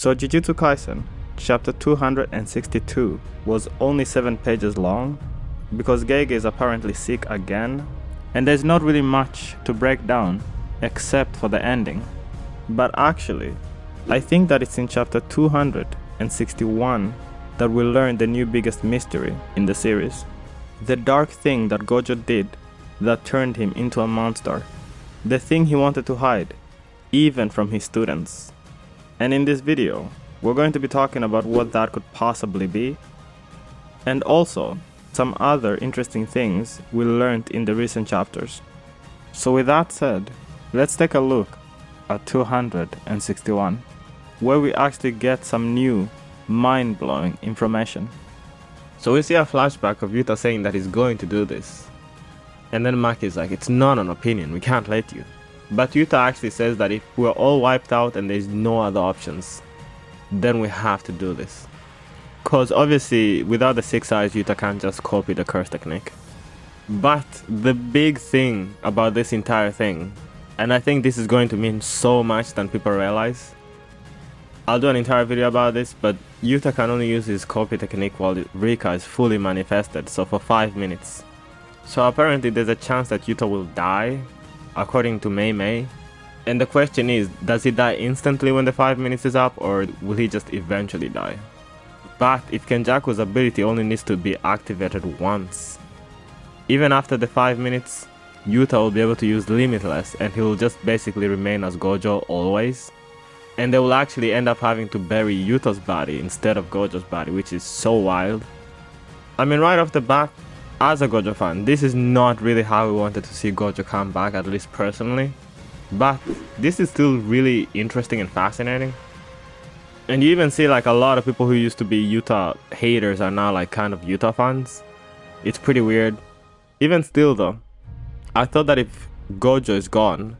So Jujutsu Kaisen, chapter 262, was only 7 pages long, because Gege is apparently sick again, and there's not really much to break down, except for the ending. But actually, I think that it's in chapter 261 that we'll learn the new biggest mystery in the series. The dark thing that Gojo did that turned him into a monster. The thing he wanted to hide, even from his students. And in this video, we're going to be talking about what that could possibly be, and also some other interesting things we learned in the recent chapters. So with that said, let's take a look at 261, where we actually get some new, mind-blowing information. So we see a flashback of Yuta saying that he's going to do this. And then Maki is like, it's not an opinion, we can't let you. But Yuta actually says that if we're all wiped out and there's no other options, then we have to do this. Cause obviously without the 6 eyes, Yuta can't just copy the curse technique. But the big thing about this entire thing, and I think this is going to mean so much than people realize. I'll do an entire video about this, but Yuta can only use his copy technique while Rika is fully manifested, so for 5 minutes. So apparently there's a chance that Yuta will die, according to Mei. And the question is, does he die instantly when the 5 minutes is up, or will he just eventually die? But if Kenjaku's ability only needs to be activated once, even after the 5 minutes, Yuta will be able to use Limitless and he will just basically remain as Gojo always. And they will actually end up having to bury Yuta's body instead of Gojo's body, which is so wild. I mean, right off the bat, as a Gojo fan, this is not really how we wanted to see Gojo come back, at least personally. But this is still really interesting and fascinating. And you even see like a lot of people who used to be Yuta haters are now like kind of Yuta fans. It's pretty weird. Even still though, I thought that if Gojo is gone,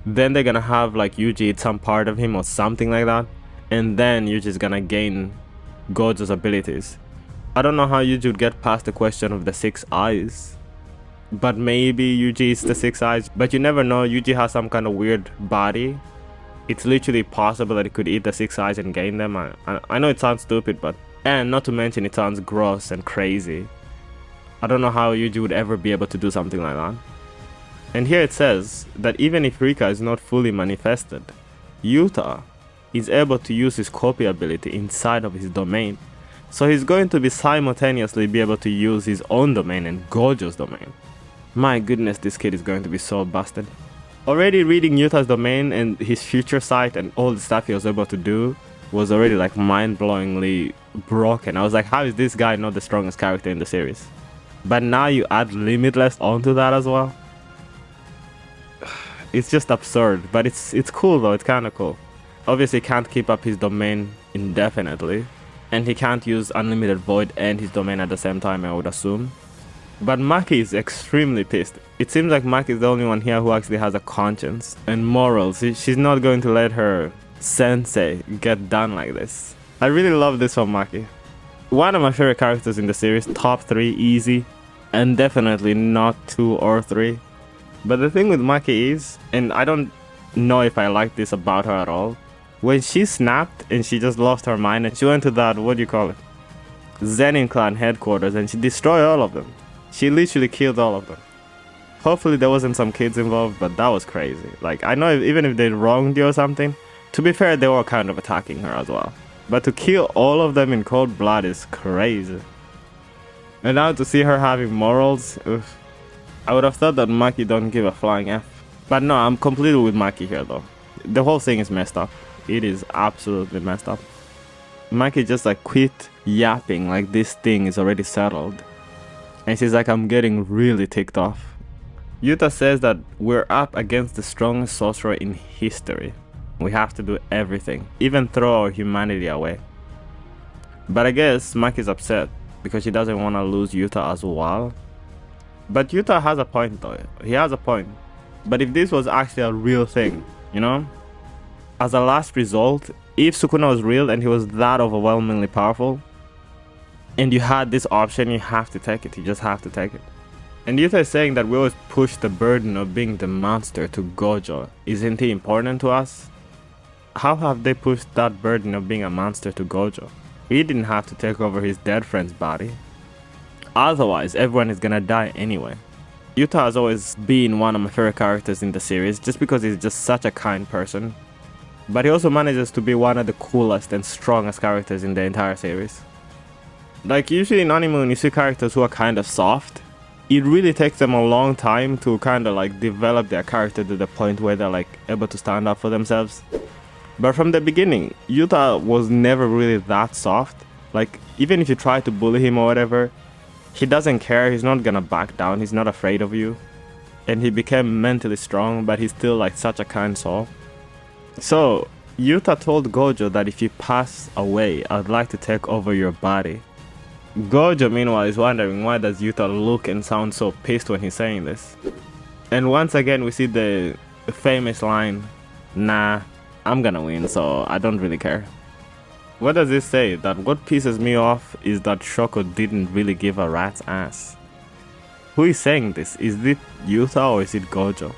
then they're gonna have like Yuji eat some part of him or something like that, and then Yuji's gonna gain Gojo's abilities. I don't know how Yuji would get past the question of the 6 eyes, but maybe Yuji eats the 6 eyes, but you never know. Yuji has some kind of weird body. It's literally possible that he could eat the 6 eyes and gain them. I know it sounds stupid, but, and not to mention it sounds gross and crazy. I don't know how Yuji would ever be able to do something like that. And here it says that even if Rika is not fully manifested, Yuta is able to use his copy ability inside of his domain. So he's going to be simultaneously be able to use his own domain and Gojo's domain. My goodness, this kid is going to be so busted. Already reading Yuta's domain and his future sight and all the stuff he was able to do was already like mind-blowingly broken. I was like, how is this guy not the strongest character in the series? But now you add Limitless onto that as well. It's just absurd, but it's cool though, it's kind of cool. Obviously he can't keep up his domain indefinitely, and he can't use Unlimited Void and his domain at the same time, I would assume. But Maki is extremely pissed. It seems like Maki is the only one here who actually has a conscience and morals. She's not going to let her sensei get done like this. I really love this from Maki. One of my favorite characters in the series, top 3 easy, and definitely not 2 or 3. But the thing with Maki is, and I don't know if I like this about her at all, when she snapped and she just lost her mind and she went to that, what do you call it, Zenin clan headquarters, and she destroyed all of them. She literally killed all of them. Hopefully there wasn't some kids involved, but that was crazy. Like, I know even if they wronged you or something, to be fair, they were kind of attacking her as well. But to kill all of them in cold blood is crazy. And now to see her having morals, oof. I would have thought that Maki don't give a flying F. But no, I'm completely with Maki here though. The whole thing is messed up. It is absolutely messed up. Maki just like quit yapping like this thing is already settled. And she's like, I'm getting really ticked off. Yuta says that we're up against the strongest sorcerer in history. We have to do everything, even throw our humanity away. But I guess Maki's upset because she doesn't want to lose Yuta as well. But Yuta has a point though. He has a point. But if this was actually a real thing, you know? As a last result, if Sukuna was real and he was that overwhelmingly powerful, and you had this option, you have to take it. You just have to take it. And Yuta is saying that we always push the burden of being the monster to Gojo. Isn't he important to us? how have they pushed that burden of being a monster to Gojo? He didn't have to take over his dead friend's body. Otherwise, everyone is gonna die anyway. Yuta has always been one of my favorite characters in the series just because he's just such a kind person. But he also manages to be one of the coolest and strongest characters in the entire series. Like, usually in anime when you see characters who are kind of soft, it really takes them a long time to kind of like develop their character to the point where they're like able to stand up for themselves. But from the beginning, Yuta was never really that soft. Like, even if you try to bully him or whatever, he doesn't care, he's not gonna back down, he's not afraid of you. And he became mentally strong, but he's still like such a kind soul. So, Yuta told Gojo that if you pass away, I'd like to take over your body. Gojo, meanwhile, is wondering why does Yuta look and sound so pissed when he's saying this. And once again, we see the famous line, "Nah, I'm gonna win, so I don't really care." What does this say? That what pisses me off is that Shoko didn't really give a rat's ass. Who is saying this? Is it Yuta or is it Gojo?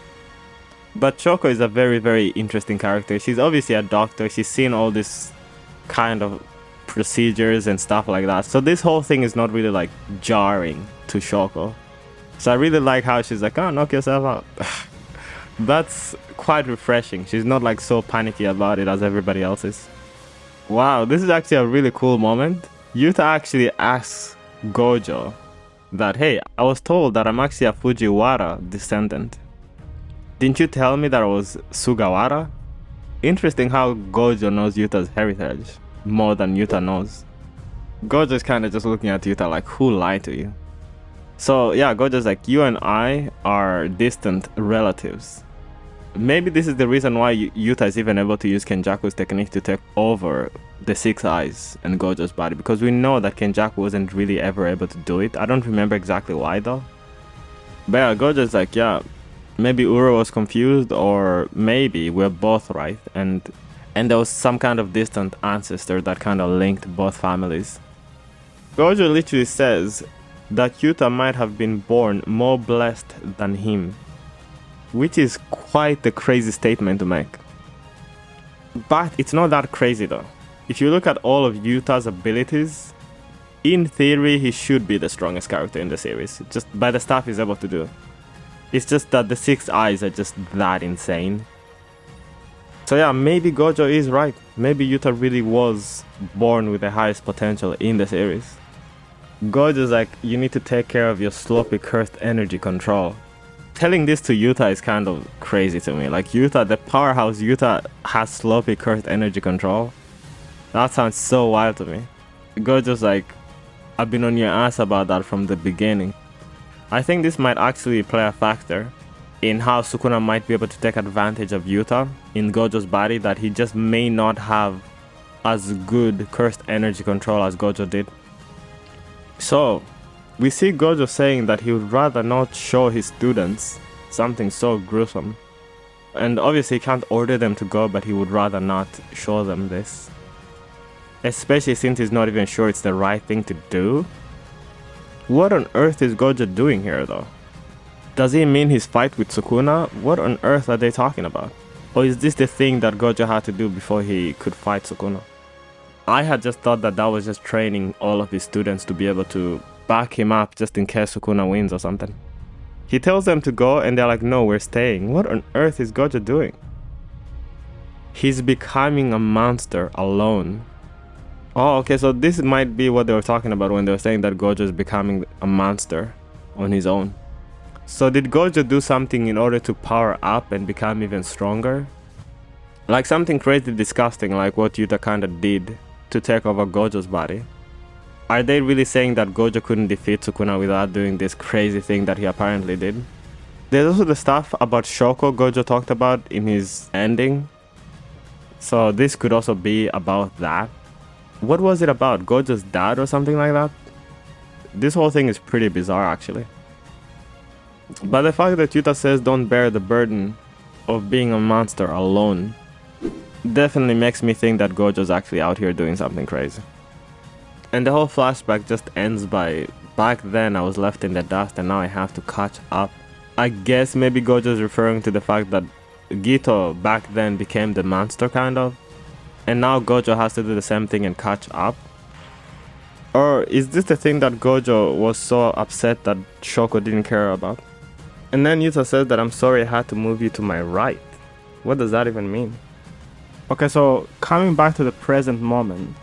But Shoko is a very, very interesting character. She's obviously a doctor. She's seen all this kind of procedures and stuff like that. So this whole thing is not really like jarring to Shoko. So I really like how she's like, "Oh, knock yourself out." That's quite refreshing. She's not like so panicky about it as everybody else is. Wow, this is actually a really cool moment. Yuta actually asks Gojo that, "Hey, I was told that I'm actually a Fujiwara descendant. Didn't you tell me that I was Sugawara?" Interesting how Gojo knows Yuta's heritage more than Yuta knows. Gojo's kind of just looking at Yuta like, who lied to you? So yeah, Gojo's like, "You and I are distant relatives." Maybe this is the reason why Yuta is even able to use Kenjaku's technique to take over the 6 eyes and Gojo's body, because we know that Kenjaku wasn't really ever able to do it. I don't remember exactly why though. But yeah, Gojo's like, yeah, maybe Uro was confused, or maybe we're both right, and there was some kind of distant ancestor that kind of linked both families. Gojo literally says that Yuta might have been born more blessed than him, which is quite a crazy statement to make. But it's not that crazy though. If you look at all of Yuta's abilities, in theory he should be the strongest character in the series, just by the stuff he's able to do. It's just that the 6 eyes are just that insane. So yeah, maybe Gojo is right. Maybe Yuta really was born with the highest potential in the series. Gojo's like, "You need to take care of your sloppy cursed energy control." Telling this to Yuta is kind of crazy to me. Like, Yuta, the powerhouse Yuta, has sloppy cursed energy control. That sounds so wild to me. Gojo's like, "I've been on your ass about that from the beginning." I think this might actually play a factor in how Sukuna might be able to take advantage of Yuta in Gojo's body, that he just may not have as good cursed energy control as Gojo did. So, we see Gojo saying that he would rather not show his students something so gruesome. And obviously he can't order them to go, but he would rather not show them this. Especially since he's not even sure it's the right thing to do. What on earth is Gojo doing here though? Does he mean his fight with Sukuna? What on earth are they talking about? Or is this the thing that Gojo had to do before he could fight Sukuna? I had just thought that that was just training all of his students to be able to back him up just in case Sukuna wins or something. He tells them to go and they're like, "No, we're staying." What on earth is Gojo doing? He's becoming a monster alone. Oh, okay, so this might be what they were talking about when they were saying that Gojo is becoming a monster on his own. So did Gojo do something in order to power up and become even stronger? Like something crazy disgusting like what Yuta kinda did to take over Gojo's body? Are they really saying that Gojo couldn't defeat Sukuna without doing this crazy thing that he apparently did? There's also the stuff about Shoko Gojo talked about in his ending. So this could also be about that. What was it about? Gojo's dad or something like that? This whole thing is pretty bizarre actually. But the fact that Yuta says don't bear the burden of being a monster alone definitely makes me think that Gojo's actually out here doing something crazy. And the whole flashback just ends by, "Back then I was left in the dust and now I have to catch up." I guess maybe Gojo's referring to the fact that Gito back then became the monster kind of. and now Gojo has to do the same thing and catch up? Or is this the thing that Gojo was so upset that Shoko didn't care about? And then Yuta says that I'm sorry I had to move you to my right. What does that even mean? Okay, so coming back to the present moment,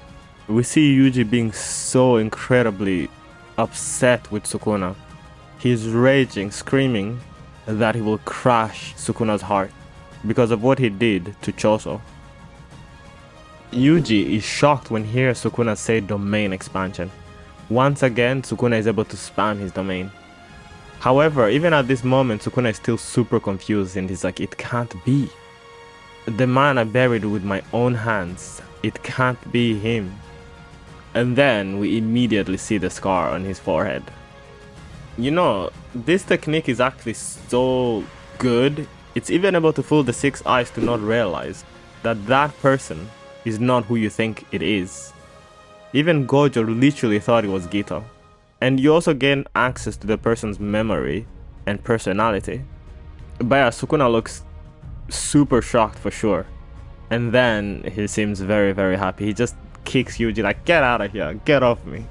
we see Yuji being so incredibly upset with Sukuna. He's raging, screaming that he will crush Sukuna's heart because of what he did to Choso. Yuji is shocked when he hears Sukuna say domain expansion. Once again, Sukuna is able to spam his domain. However, even at this moment, Sukuna is still super confused and he's like, it can't be. The man I buried with my own hands, it can't be him. And then we immediately see the scar on his forehead. You know, this technique is actually so good, it's even able to fool the 6 eyes to not realize that that person is not who you think it is. Even Gojo literally thought it was Gito. And you also gain access to the person's memory and personality. But yeah, Sukuna looks super shocked for sure. And then he seems very, very happy. He just kicks Yuji like, get out of here, get off me.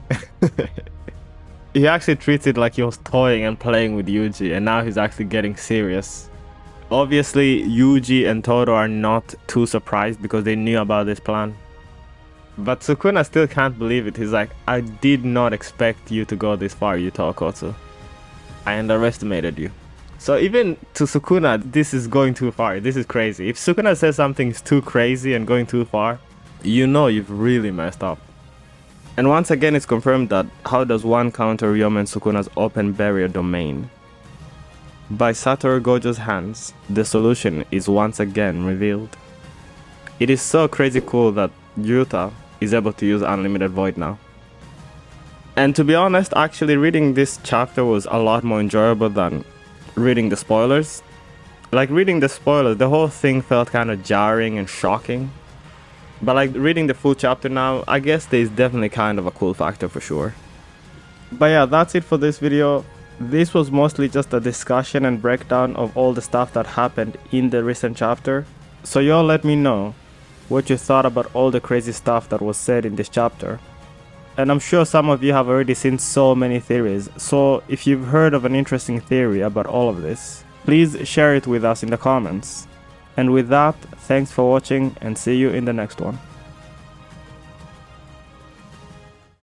He actually treats it like he was toying and playing with Yuji, and now he's actually getting serious. Obviously, Yuji and Toro are not too surprised because they knew about this plan. But Sukuna still can't believe it. He's like, I did not expect you to go this far, yutaokkotsu. I underestimated you. So even to Sukuna, this is going too far. This is crazy. If Sukuna says something is too crazy and going too far, you know you've really messed up. And once again, it's confirmed that how does one counter Ryoma and Sukuna's open barrier domain? By Satoru Gojo's hands, the solution is once again revealed. It is so crazy cool that Yuta is able to use Unlimited Void now. And to be honest, actually reading this chapter was a lot more enjoyable than reading the spoilers. Like reading the spoilers, the whole thing felt kind of jarring and shocking. But like reading the full chapter now, I guess there's definitely kind of a cool factor for sure. But yeah, that's it for this video. This was mostly just a discussion and breakdown of all the stuff that happened in the recent chapter. So y'all let me know what you thought about all the crazy stuff that was said in this chapter. And I'm sure some of you have already seen so many theories, so if you've heard of an interesting theory about all of this, please share it with us in the comments. And with that, thanks for watching and see you in the next one.